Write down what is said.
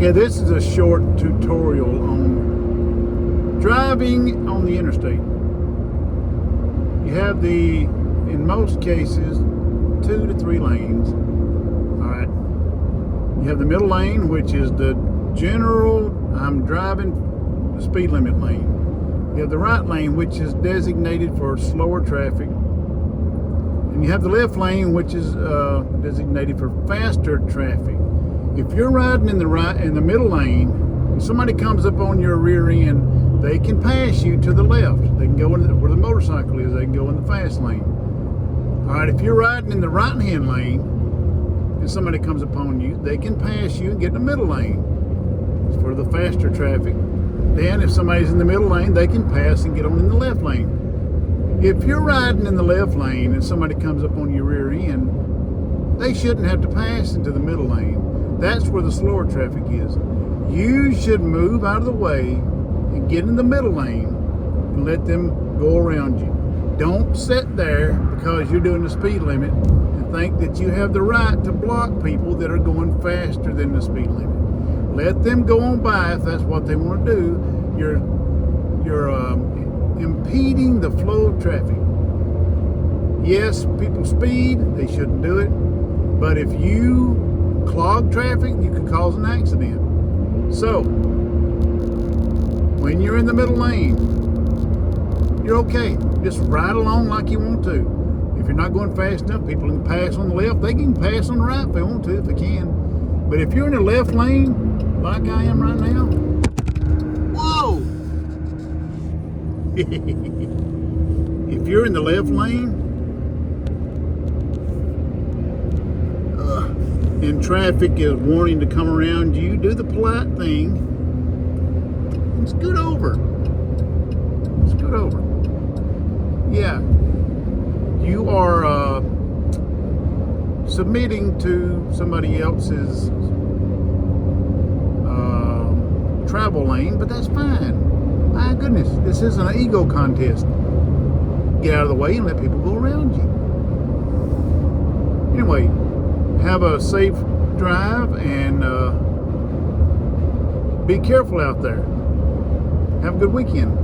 Okay, this is a short tutorial on driving on the interstate. You have in most cases, 2 to 3 lanes. All right. You have the middle lane, which is the general, I'm driving the speed limit lane. You have the right lane, which is designated for slower traffic. And you have the left lane, which is designated for faster traffic. If you're riding in the middle lane, and somebody comes up on your rear end, they can pass you to the left. They can go in where the motorcycle is. They can go in the fast lane. All right, if you're riding in the right-hand lane and somebody comes upon you, they can pass you and get in the middle lane. It's for the faster traffic. Then if somebody's in the middle lane, they can pass and get on in the left lane. If you're riding in the left lane and somebody comes up on your rear end, they shouldn't have to pass into the middle lane. That's where the slower traffic is. You should move out of the way and get in the middle lane and let them go around you. Don't sit there because you're doing the speed limit and think that you have the right to block people that are going faster than the speed limit. Let them go on by if that's what they want to do. You're impeding the flow of traffic. Yes, people speed, they shouldn't do it, but if you clog traffic, you can cause an accident. So, when you're in the middle lane, you're okay. Just ride along like you want to. If you're not going fast enough, people can pass on the left. They can pass on the right if they want to, if they can. But if you're in the left lane, like I am right now, whoa! If you're in the left lane, and traffic is wanting to come around you, do the polite thing and scoot over. Scoot over. Yeah. You are submitting to somebody else's travel lane, but that's fine. My goodness, this isn't an ego contest. Get out of the way and let people go around you. Anyway, have a safe drive and be careful out there. Have a good weekend.